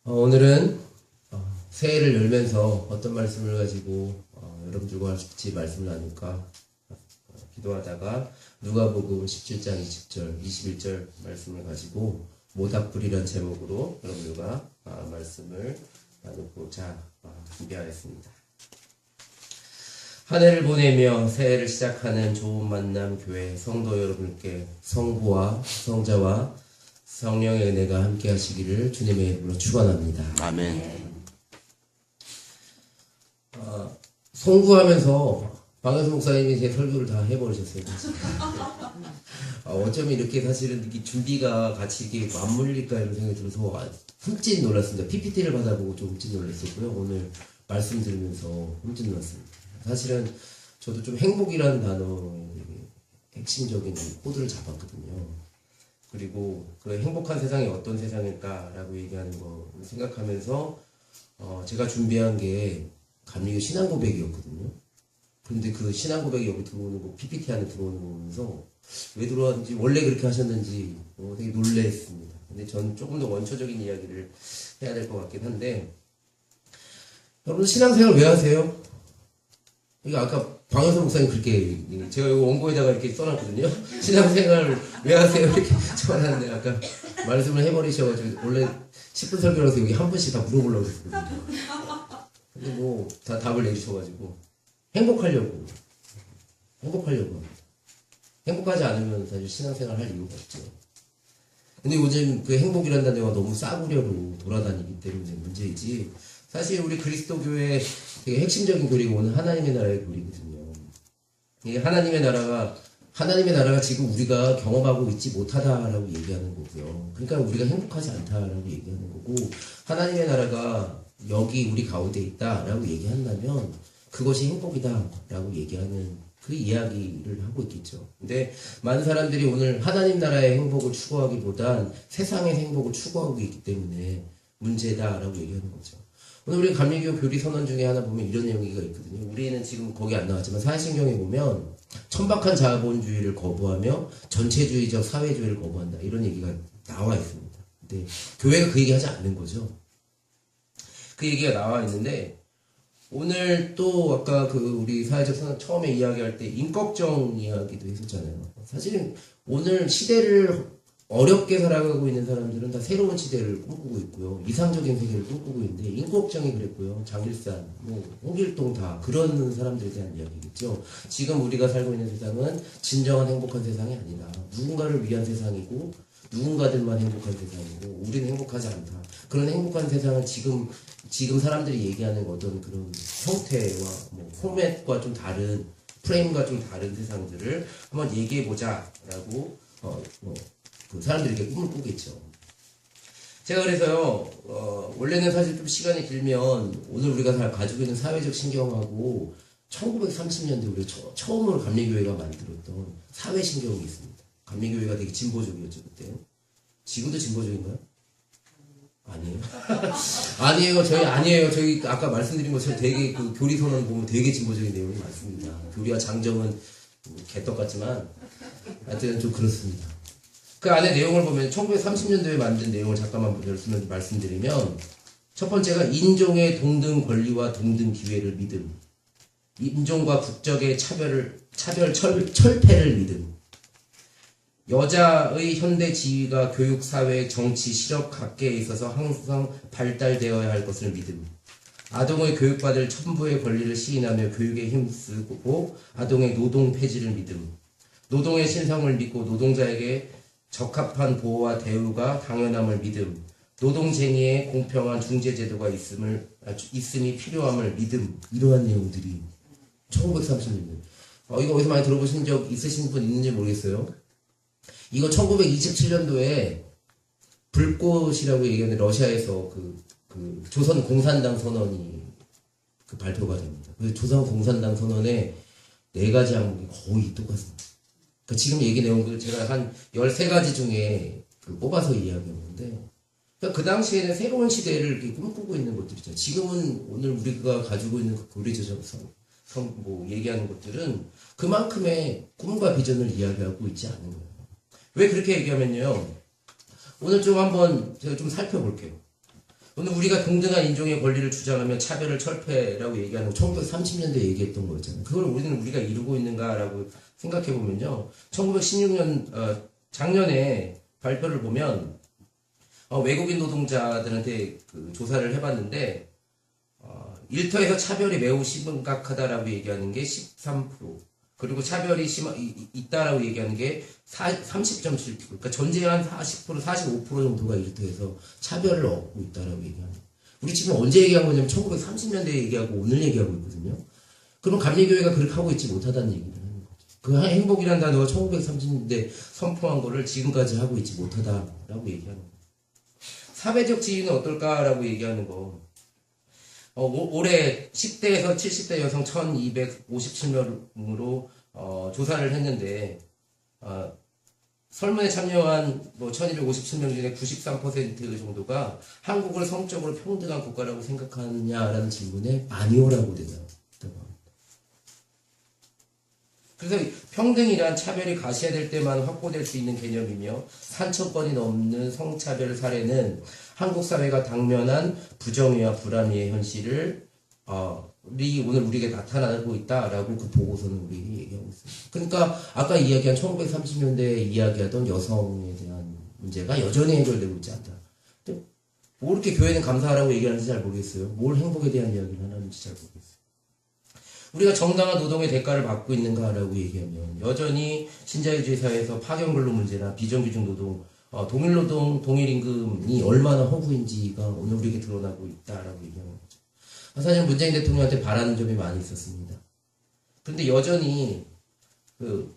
오늘은 새해를 열면서 어떤 말씀을 가지고 여러분들과 같이 말씀을 나눌까 기도하다가 누가복음 17장 20절, 21절 말씀을 가지고 모닥불이라는 제목으로 여러분들과 말씀을 나누고자 준비하였습니다. 한 해를 보내며 새해를 시작하는 좋은 만남 교회 성도 여러분께 성부와 성자와 성령의 은혜가 함께 하시기를 주님의 이름으로 축원합니다. 아멘. 송구하면서 방현수 목사님이 제 설교를 다 해버리셨어요. 어쩌면 이렇게 사실은 이렇게 준비가 같이 이렇게 맞물릴까 이런 생각이 들어서 흠칫 놀랐습니다. PPT를 받아보고 좀 흠칫 놀랐었고요. 오늘 말씀 들으면서 흠칫 놀랐습니다. 사실은 저도 좀 행복이라는 단어의 핵심적인 코드를 잡았거든요. 그리고 그 행복한 세상이 어떤 세상일까라고 얘기하는 거 생각하면서 제가 준비한 게 감리교 신앙 고백이었거든요. 그런데 그 신앙 고백이 여기 들어오는 거 PPT 안에 들어오는 거 보면서 왜 들어왔는지 원래 그렇게 하셨는지 되게 놀랬습니다. 근데 전 조금 더 원초적인 이야기를 해야 될 것 같긴 한데 여러분 신앙생활 왜 하세요? 이거 아까 방현석 목사님 그렇게 제가 이거 원고에다가 이렇게 써놨거든요. 신앙생활 왜 하세요? 이렇게 써놨는데 아까 말씀을 해버리셔가지고 원래 10분 설교라서 여기 한 분씩 다 물어보려고 했거든요. 근데 뭐 다 답을 내주셔가지고 행복하려고 합니다. 행복하지 않으면 사실 신앙생활 할 이유가 없죠. 근데 요즘 그 행복이라는 단어가 너무 싸구려로 돌아다니기 때문에 문제이지 사실 우리 그리스도교의 되게 핵심적인 교리가 오늘 하나님의 나라의 교리거든요. 이게 하나님의 나라가 지금 우리가 경험하고 있지 못하다라고 얘기하는 거고요. 그러니까 우리가 행복하지 않다라고 얘기하는 거고, 하나님의 나라가 여기 우리 가운데 있다라고 얘기한다면 그것이 행복이다라고 얘기하는 그 이야기를 하고 있겠죠. 근데 많은 사람들이 오늘 하나님 나라의 행복을 추구하기보단 세상의 행복을 추구하고 있기 때문에 문제다라고 얘기하는 거죠. 오늘 우리 감리교 교리 선언 중에 하나 보면 이런 내용이가 있거든요. 우리는 지금 거기 안 나왔지만 사회신경에 보면 천박한 자본주의를 거부하며 전체주의적 사회주의를 거부한다. 이런 얘기가 나와 있습니다. 근데 교회가 그 얘기 하지 않는 거죠. 그 얘기가 나와 있는데 오늘 또 아까 그 우리 사회적 선언 처음에 이야기할 때 임꺽정 이야기도 했었잖아요. 사실은 오늘 시대를 어렵게 살아가고 있는 사람들은 다 새로운 시대를 꿈꾸고 있고요. 이상적인 세계를 꿈꾸고 있는데 임꺽정이 그랬고요. 장일산, 홍길동 다 그런 사람들에 대한 이야기겠죠. 지금 우리가 살고 있는 세상은 진정한 행복한 세상이 아니다. 누군가를 위한 세상이고 누군가들만 행복한 세상이고 우리는 행복하지 않다. 그런 행복한 세상을 지금 사람들이 얘기하는 어떤 그런 형태와 포맷과 좀 다른 프레임과 좀 다른 세상들을 한번 얘기해보자라고 그 사람들이 이렇게 꿈을 꾸겠죠. 제가 그래서요, 원래는 사실 좀 시간이 길면 오늘 우리가 가지고 있는 사회적 신경하고 1930년대 우리 처음으로 감리교회가 만들었던 사회신경이 있습니다. 감리교회가 되게 진보적이었죠, 그때. 지금도 진보적인가요? 아니에요. 아니에요. 저희 아까 말씀드린 것처럼 되게 그 교리 선언 보면 되게 진보적인 내용이 많습니다. 교리와 장정은 개떡 같지만 하여튼 좀 그렇습니다. 그 안에 내용을 보면 1930년도에 만든 내용을 잠깐만 말씀드리면 첫 번째가 인종의 동등 권리와 동등 기회를 믿음, 인종과 국적의 철폐를 믿음, 여자의 현대 지위가 교육, 사회, 정치, 실업 각계에 있어서 항상 발달되어야 할 것을 믿음, 아동의 교육받을 천부의 권리를 시인하며 교육에 힘쓰고 아동의 노동 폐지를 믿음, 노동의 신성을 믿고 노동자에게 적합한 보호와 대우가 당연함을 믿음, 노동쟁의에 공평한 중재제도가 있음이 필요함을 믿음, 이러한 내용들이 1930년대. 이거 어디서 많이 들어보신 적 있으신 분 있는지 모르겠어요. 이거 1927년도에 불꽃이라고 얘기하는 러시아에서 그 조선 공산당 선언이 발표가 됩니다. 그 조선 공산당 선언의 4가지 항목이 거의 똑같습니다. 지금 얘기 내용도 제가 한 13가지 중에 뽑아서 이야기했는데, 그 당시에는 새로운 시대를 이렇게 꿈꾸고 있는 것들이죠. 지금은 오늘 우리가 가지고 있는 그 교리적 얘기하는 것들은 그만큼의 꿈과 비전을 이야기하고 있지 않은 거예요. 왜 그렇게 얘기하면요. 오늘 좀 한번 제가 좀 살펴볼게요. 오늘 우리가 동등한 인종의 권리를 주장하며 차별을 철폐라고 얘기하는 1930년대 얘기했던 거였잖아요. 그걸 우리가 이루고 있는가라고 생각해 보면요. 1916년 작년에 발표를 보면 외국인 노동자들한테 그 조사를 해봤는데 일터에서 차별이 매우 심각하다라고 얘기하는 게 13%, 그리고 차별이 있다라고 얘기하는 게 30.7%. 그러니까 전체의 한 40%, 45% 정도가 일터에서 차별을 얻고 있다라고 얘기하는 거예요. 우리 지금 언제 얘기한 거냐면 1930년대 얘기하고 오늘 얘기하고 있거든요. 그럼 감리교회가 그렇게 하고 있지 못하다는 얘기를 하는 거죠. 그 행복이라는 단어가 1930년대 선포한 거를 지금까지 하고 있지 못하다라고 얘기하는 거예요. 사회적 지위는 어떨까라고 얘기하는 거. 올해 10대에서 70대 여성 1257명으로 조사를 했는데 설문에 참여한 1257명 중에 93% 정도가 한국을 성적으로 평등한 국가라고 생각하느냐라는 질문에 아니오라고 대답했다고 합니다. 그래서 평등이란 차별이 가시화될 때만 확보될 수 있는 개념이며 3,000건이 넘는 성차별 사례는 한국 사회가 당면한 부정의와 불합리의 현실을 오늘 우리에게 나타나고 있다라고 그 보고서는 우리 얘기하고 있습니다. 그러니까 아까 이야기한 1930년대에 이야기하던 여성에 대한 문제가 여전히 해결되고 있지 않다. 근데 뭐 이렇게 교회는 감사하라고 얘기하는지 잘 모르겠어요. 뭘 행복에 대한 이야기를 하는지 잘 모르겠어요. 우리가 정당한 노동의 대가를 받고 있는가라고 얘기하면 여전히 신자유주의 사회에서 파견근로 문제나 비정규직 노동, 동일노동, 동일임금이 얼마나 허구인지가 오늘 우리에게 드러나고 있다라고 얘기하는 거죠. 사실 문재인 대통령한테 바라는 점이 많이 있었습니다. 그런데 여전히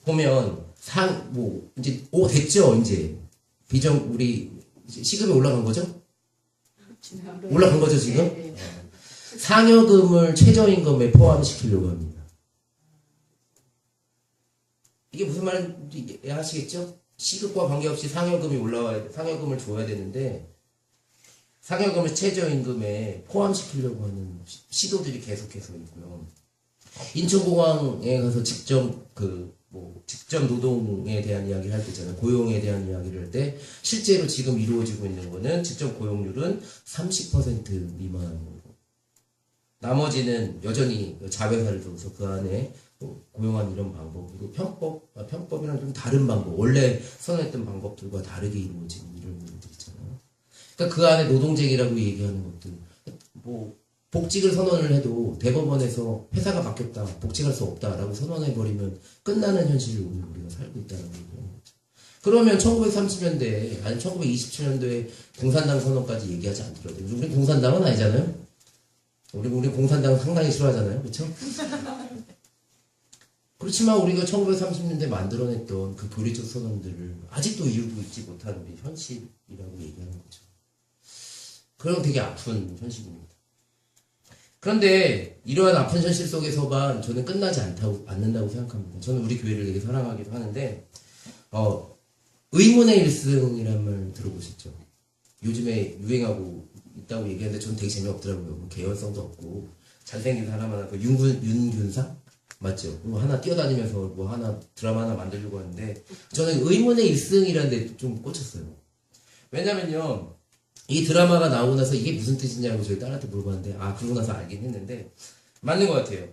보면 이제 됐죠 이제 우리 시급이 올라간 거죠? 올라간 거죠 지금? 네. 상여금을 최저임금에 포함시키려고 합니다. 이게 무슨 말인지 이해하시겠죠? 시급과 관계없이 상여금을 줘야 되는데 상여금을 최저임금에 포함시키려고 하는 시도들이 계속해서 있고요. 인천공항에 가서 직접 노동에 대한 이야기를 할 때 있잖아요. 고용에 대한 이야기를 할 때 실제로 지금 이루어지고 있는 거는 직접 고용률은 30% 미만으로. 나머지는 여전히 자회사를 둬서 그 안에 고용한 이런 방법, 그리고 편법이랑 좀 다른 방법, 원래 선언했던 방법들과 다르게 이루어지는 이런 일들 있잖아요. 그러니까 그 안에 노동쟁이라고 얘기하는 것들, 복직을 선언을 해도 대법원에서 회사가 바뀌었다, 복직할 수 없다라고 선언해버리면 끝나는 현실을 오늘 우리가 살고 있다는 거죠. 그러면 1930년대, 아니 1927년도에 공산당 선언까지 얘기하지 않더라도, 우리 공산당은 아니잖아요? 우리 공산당 상당히 싫어하잖아요. 그렇죠? 그렇지만 우리가 1930년대 만들어냈던 그 교리적 선언들을 아직도 이루고 있지 못하는 우리 현실이라고 얘기하는 거죠. 그럼 되게 아픈 현실입니다. 그런데 이러한 아픈 현실 속에서만 저는 끝나지 않는다고 생각합니다. 저는 우리 교회를 되게 사랑하기도 하는데 의문의 일승이라는 말 들어보셨죠? 요즘에 유행하고 있다고 얘기하는데 저는 되게 재미없더라고요. 뭐 개연성도 없고 잘생긴 사람 하나, 윤균상 맞죠? 뭐 하나 뛰어다니면서 드라마 하나 만들려고 하는데 저는 의문의 일승이라는 데 좀 꽂혔어요. 왜냐면요, 이 드라마가 나오고 나서 이게 무슨 뜻이냐고 저희 딸한테 물어봤는데 그러고 나서 알긴 했는데 맞는 것 같아요.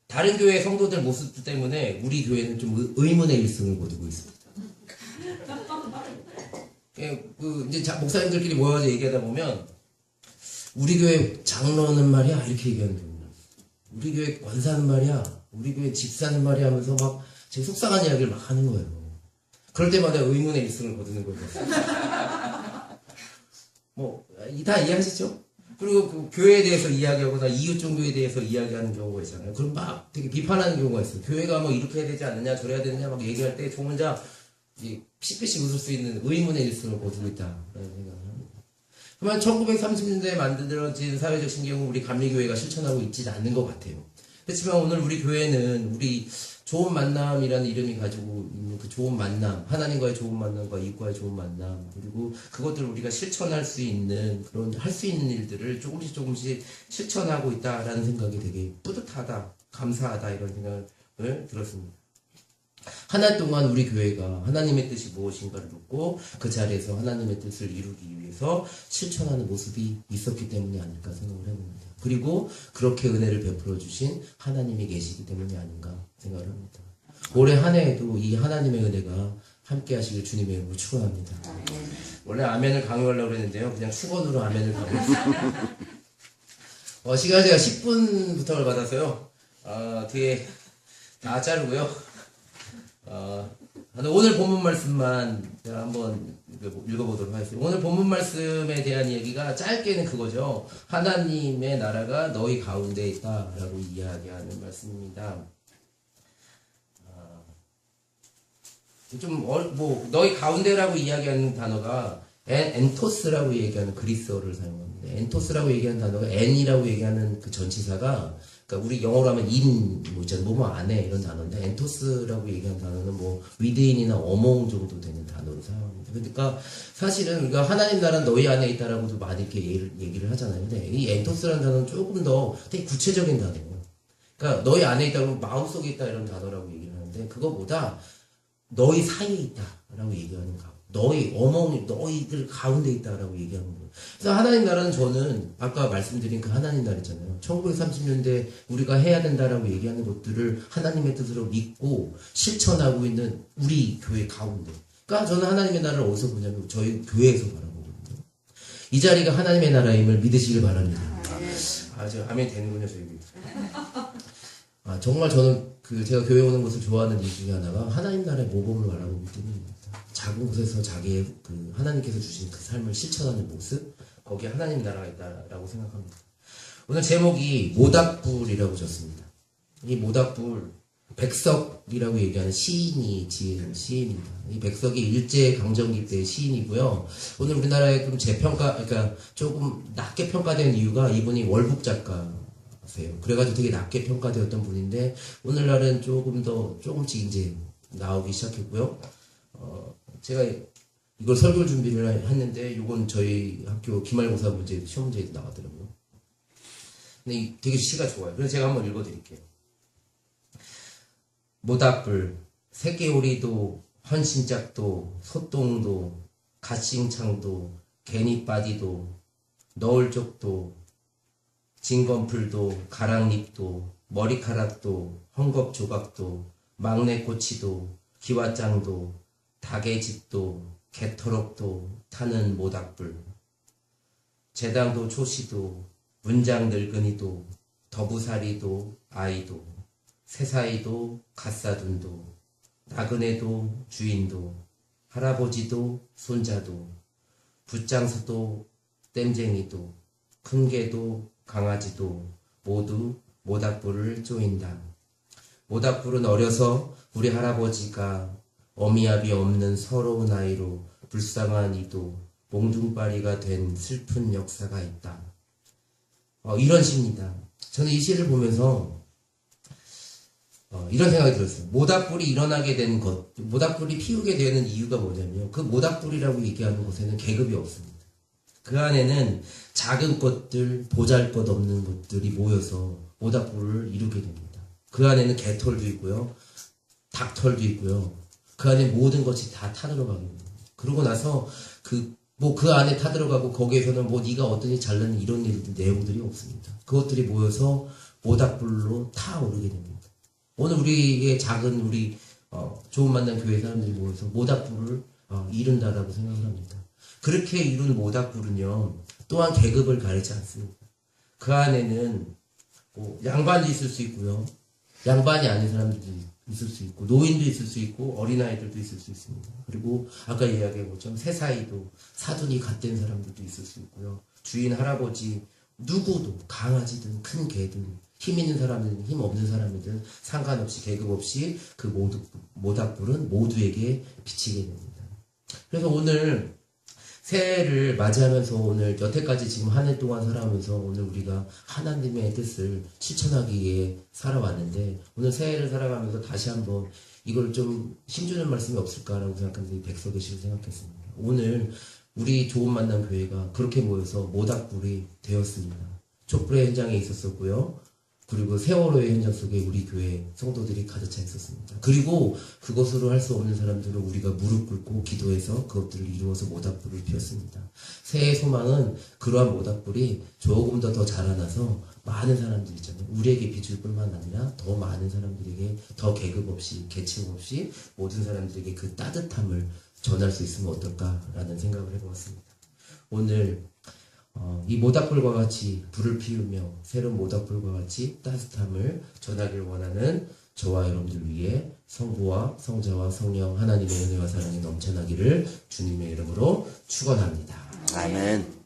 다른 교회 성도들 모습 때문에 우리 교회는 좀 의문의 일승을 거두고 있습니다. 이제 목사님들끼리 모여서 얘기하다 보면 우리 교회 장로는 말이야 이렇게 얘기하는 겁니다. 우리 교회 권사는 말이야, 우리 교회 집사는 말이야 하면서 막 제 속상한 이야기를 막 하는 거예요. 그럴 때마다 의문의 일승을 거두는 거죠. 다 이해하시죠? 그리고 그 교회에 대해서 이야기하거나 이웃 종교에 대해서 이야기하는 경우가 있잖아요. 그럼 막 되게 비판하는 경우가 있어요. 교회가 이렇게 해야 되지 않느냐, 저래야 되느냐 막 얘기할 때 저 혼자 피식피식 웃을 수 있는 의문의 일승을 거두고 있다라는 생각을 합니다. 그러면 1930년대에 만들어진 사회적 신경은 우리 감리교회가 실천하고 있지 않는 것 같아요. 그렇지만 오늘 우리 교회는 우리 좋은 만남이라는 이름이 가지고 있는 그 좋은 만남, 하나님과의 좋은 만남과 이웃과의 좋은 만남, 그리고 그것들을 우리가 실천할 수 있는 할 수 있는 일들을 조금씩 실천하고 있다라는 생각이 되게 뿌듯하다, 감사하다 이런 생각을 들었습니다. 한 해 동안 우리 교회가 하나님의 뜻이 무엇인가를 묻고 그 자리에서 하나님의 뜻을 이루기 위해서 실천하는 모습이 있었기 때문이 아닐까 생각을 해봅니다. 그리고 그렇게 은혜를 베풀어 주신 하나님이 계시기 때문이 아닌가 생각을 합니다. 올해 한 해에도 이 하나님의 은혜가 함께 하시길 주님의 이름으로 축원합니다. 원래 아멘을 강요하려고 그랬는데요. 그냥 축원으로 아멘을 강요했습니다. 시간 제가 10분 부탁을 받아서요. 뒤에 다 자르고요. 오늘 본문 말씀만 제가 한번 읽어보도록 하겠습니다. 오늘 본문 말씀에 대한 얘기가 짧게는 그거죠. 하나님의 나라가 너희 가운데 있다라고 이야기하는 말씀입니다. 너희 가운데라고 이야기하는 단어가 엔토스라고 얘기하는 그리스어를 사용합니다. 엔토스라고 얘기하는 단어가 엔이라고 얘기하는 그 전치사가, 그러니까 우리 영어로 하면 뭐뭐 안에 이런 단어인데, 엔토스라고 얘기하는 단어는 within이나 among 정도 되는 단어로 사용합니다. 그러니까 사실은 우리가 하나님 나라는 너희 안에 있다라고도 많이 이렇게 얘기를 하잖아요. 근데 이 엔토스라는 단어는 조금 더 되게 구체적인 단어예요. 그러니까 너희 안에 있다고 마음속에 있다 이런 단어라고 얘기를 하는데, 그거보다 너희 사이에 있다라고 얘기하는 거. 너희들 가운데 있다라고 얘기하는 거예요. 그래서 하나님 나라는 저는 아까 말씀드린 그 하나님 나라 있잖아요. 1930년대 우리가 해야 된다라고 얘기하는 것들을 하나님의 뜻으로 믿고 실천하고 있는 우리 교회 가운데. 그러니까 저는 하나님의 나라를 어디서 보냐면 저희 교회에서 바라보거든요. 이 자리가 하나님의 나라임을 믿으시길 바랍니다. 저 아멘 되는군요, 저희. 정말 저는 제가 교회 오는 것을 좋아하는 이유 중에 하나가 하나님 나라의 모범을 바라보기 때문입니다. 작은 곳에서 자기의 하나님께서 주신 그 삶을 실천하는 모습, 거기에 하나님 나라가 있다라고 생각합니다. 오늘 제목이 모닥불이라고 졌습니다. 이 모닥불, 백석이라고 얘기하는 시인이 지은 시입니다. 이 백석이 일제강점기 때의 시인이고요. 오늘 우리나라에 좀 그러니까 조금 낮게 평가된 이유가 이분이 월북 작가세요. 그래가지고 되게 낮게 평가되었던 분인데, 오늘날은 조금씩 이제 나오기 시작했고요. 제가 이걸 설교 준비를 했는데, 이건 저희 학교 기말고사 문제, 시험 문제에 나왔더라고요. 근데 되게 시가 좋아요. 그래서 제가 한번 읽어드릴게요. 모닥불, 새개오리도, 헌신짝도, 소똥도, 갓싱창도, 개니빠디도, 너울쪽도, 진건풀도, 가랑잎도, 머리카락도, 헝겊조각도, 막내꼬치도, 기와장도, 닭의집도, 개터럭도 타는 모닥불. 재당도 초시도, 문장 늙은이도, 더부살이도, 아이도, 새사이도, 갓사둔도, 나그네도, 주인도, 할아버지도, 손자도, 붓장수도, 땜쟁이도, 큰개도, 강아지도 모두 모닥불을 쪼인다. 모닥불은 어려서 우리 할아버지가 어미압이 없는 서러운 아이로 불쌍한 이도 몽둥바리가 된 슬픈 역사가 있다. 이런 시입니다. 저는 이 시를 보면서 이런 생각이 들었어요. 모닥불이 일어나게 된 것, 모닥불이 피우게 되는 이유가 뭐냐면, 그 모닥불이라고 얘기하는 곳에는 계급이 없습니다. 그 안에는 작은 것들, 보잘것없는 것들이 모여서 모닥불을 이루게 됩니다. 그 안에는 개털도 있고요, 닭털도 있고요, 그 안에 모든 것이 다 타들어가게 됩니다. 그러고 나서 그 안에 타들어가고 거기에서는 네가 어떠니 잘났니 이런 내용들이 없습니다. 그것들이 모여서 모닥불로 타오르게 됩니다. 오늘 우리의 작은 좋은 만남 교회 사람들이 모여서 모닥불을 이룬다라고 생각을 합니다. 그렇게 이룬 모닥불은요, 또한 계급을 가리지 않습니다. 그 안에는 양반도 있을 수 있고요, 양반이 아닌 사람들도 있을 수 있고, 노인도 있을 수 있고, 어린아이들도 있을 수 있습니다. 그리고 아까 이야기한 것처럼 새사이도, 사돈이 갓된 사람들도 있을 수 있고요, 주인, 할아버지, 누구도, 강아지든 큰 개든 힘 있는 사람이든 힘 없는 사람이든 상관없이 계급 없이 그 모닥불은 모두에게 비치게 됩니다. 그래서 오늘 새해를 맞이하면서, 오늘 여태까지 지금 한 해 동안 살아오면서 오늘 우리가 하나님의 뜻을 실천하기 위해 살아왔는데, 오늘 새해를 살아가면서 다시 한번 이걸 좀 힘주는 말씀이 없을까라고 생각하면서 이 백석의 시를 생각했습니다. 오늘 우리 좋은 만남 교회가 그렇게 모여서 모닥불이 되었습니다. 촛불의 현장에 있었었고요, 그리고 세월호의 현장 속에 우리 교회 성도들이 가득 차 있었습니다. 그리고 그것으로 할 수 없는 사람들은 우리가 무릎 꿇고 기도해서 그것들을 이루어서 모닥불을 피웠습니다. 새해 소망은 그러한 모닥불이 조금 더 자라나서 많은 사람들 있잖아요. 우리에게 비출 뿐만 아니라 더 많은 사람들에게 더 계급 없이 계층 없이 모든 사람들에게 그 따뜻함을 전할 수 있으면 어떨까라는 생각을 해보았습니다. 오늘 이 모닥불과 같이 불을 피우며 새로운 모닥불과 같이 따뜻함을 전하길 원하는 저와 여러분들 위해 성부와 성자와 성령 하나님의 은혜와 사랑이 넘쳐나기를 주님의 이름으로 축원합니다. 아멘.